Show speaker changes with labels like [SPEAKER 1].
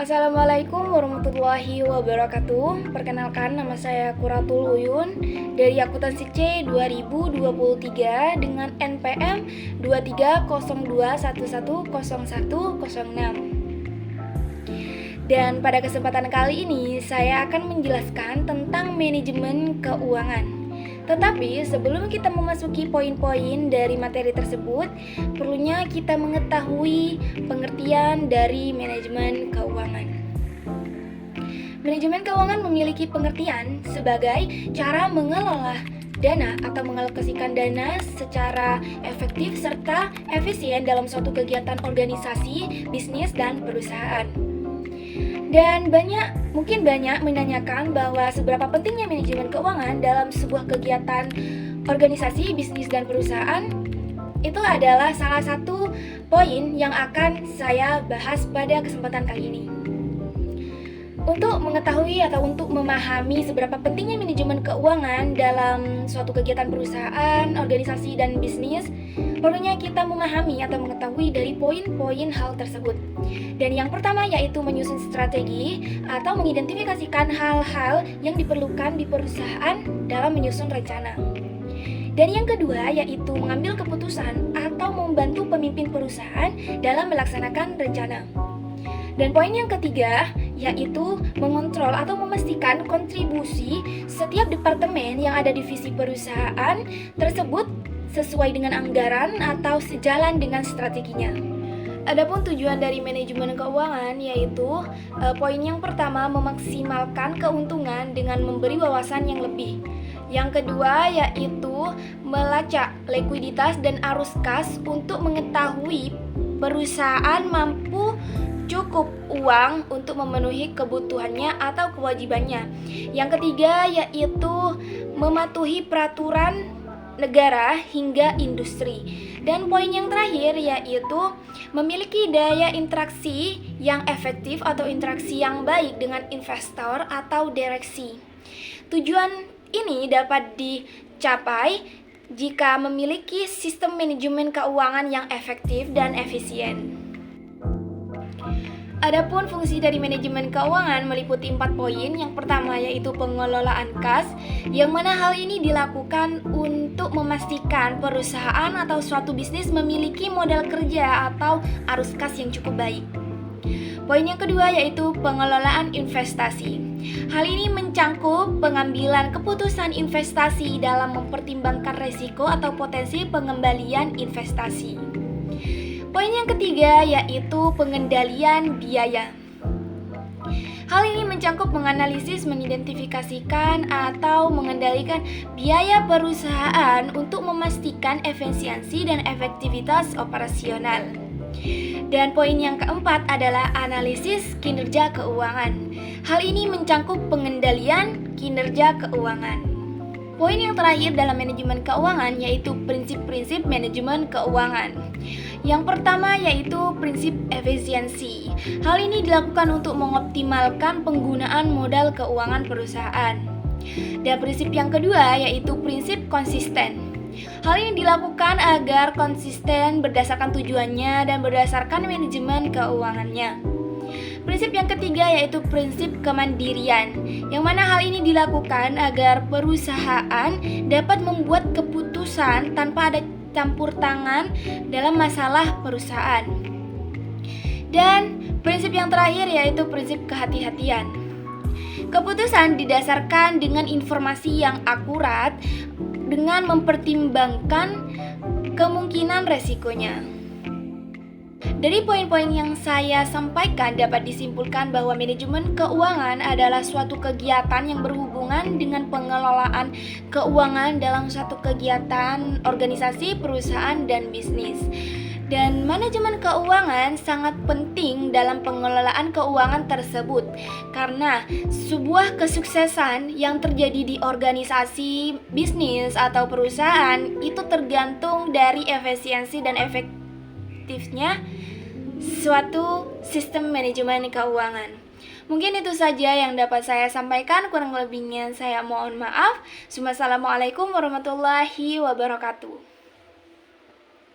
[SPEAKER 1] Assalamualaikum warahmatullahi wabarakatuh. Perkenalkan, nama saya Quratul Uyun dari akuntansi C 2023 dengan NPM 2302110106. Dan pada kesempatan kali ini saya akan menjelaskan tentang manajemen keuangan. Tetapi sebelum kita memasuki poin-poin dari materi tersebut, perlunya kita mengetahui pengertian dari manajemen keuangan. Manajemen keuangan memiliki pengertian sebagai cara mengelola dana atau mengalokasikan dana secara efektif serta efisien dalam suatu kegiatan organisasi, bisnis, dan perusahaan. Dan mungkin banyak menanyakan bahwa seberapa pentingnya manajemen keuangan dalam sebuah kegiatan organisasi, bisnis, dan perusahaan. Itu adalah salah satu poin yang akan saya bahas pada kesempatan kali ini. Untuk mengetahui atau untuk memahami seberapa pentingnya manajemen keuangan dalam suatu kegiatan perusahaan, organisasi, dan bisnis, perlunya kita memahami atau mengetahui dari poin-poin hal tersebut. Dan yang pertama yaitu menyusun strategi atau mengidentifikasikan hal-hal yang diperlukan di perusahaan dalam menyusun rencana. Dan yang kedua yaitu mengambil keputusan atau membantu pemimpin perusahaan dalam melaksanakan rencana. Dan poin yang ketiga yaitu mengontrol atau memastikan kontribusi setiap departemen yang ada di divisi perusahaan tersebut sesuai dengan anggaran atau sejalan dengan strateginya. Adapun tujuan dari manajemen keuangan yaitu poin yang pertama memaksimalkan keuntungan dengan memberi wawasan yang lebih. Yang kedua yaitu melacak likuiditas dan arus kas untuk mengetahui perusahaan mampu cukup uang untuk memenuhi kebutuhannya atau kewajibannya. Yang ketiga yaitu mematuhi peraturan negara hingga industri. Dan poin yang terakhir yaitu memiliki daya interaksi yang efektif atau interaksi yang baik dengan investor atau direksi. Tujuan ini dapat dicapai jika memiliki sistem manajemen keuangan yang efektif dan efisien. Adapun fungsi dari manajemen keuangan meliputi 4 poin. Yang pertama yaitu pengelolaan kas, yang mana hal ini dilakukan untuk memastikan perusahaan atau suatu bisnis memiliki modal kerja atau arus kas yang cukup baik. Poin yang kedua yaitu pengelolaan investasi. Hal ini mencangkup pengambilan keputusan investasi dalam mempertimbangkan risiko atau potensi pengembalian investasi. Poin yang ketiga yaitu pengendalian biaya. Hal ini mencangkup menganalisis, mengidentifikasikan, atau mengendalikan biaya perusahaan untuk memastikan efisiensi dan efektivitas operasional. Dan poin yang keempat adalah analisis kinerja keuangan. Hal ini mencangkup pengendalian kinerja keuangan. Poin yang terakhir dalam manajemen keuangan yaitu prinsip-prinsip manajemen keuangan. Yang pertama yaitu prinsip efisiensi. Hal ini dilakukan untuk mengoptimalkan penggunaan modal keuangan perusahaan. Dan prinsip yang kedua yaitu prinsip konsisten. Hal ini dilakukan agar konsisten berdasarkan tujuannya dan berdasarkan manajemen keuangannya. Prinsip yang ketiga yaitu prinsip kemandirian, yang mana hal ini dilakukan agar perusahaan dapat membuat keputusan tanpa ada campur tangan dalam masalah perusahaan. Dan prinsip yang terakhir yaitu prinsip kehati-hatian. Keputusan didasarkan dengan informasi yang akurat dengan mempertimbangkan kemungkinan resikonya. Dari poin-poin yang saya sampaikan dapat disimpulkan bahwa manajemen keuangan adalah suatu kegiatan yang berhubungan dengan pengelolaan keuangan dalam suatu kegiatan organisasi, perusahaan, dan bisnis. Dan manajemen keuangan sangat penting dalam pengelolaan keuangan tersebut karena sebuah kesuksesan yang terjadi di organisasi, bisnis, atau perusahaan itu tergantung dari efisiensi dan efektifnya suatu sistem manajemen keuangan. Mungkin itu saja yang dapat saya sampaikan, kurang lebihnya saya mohon maaf. Wassalamualaikum warahmatullahi wabarakatuh.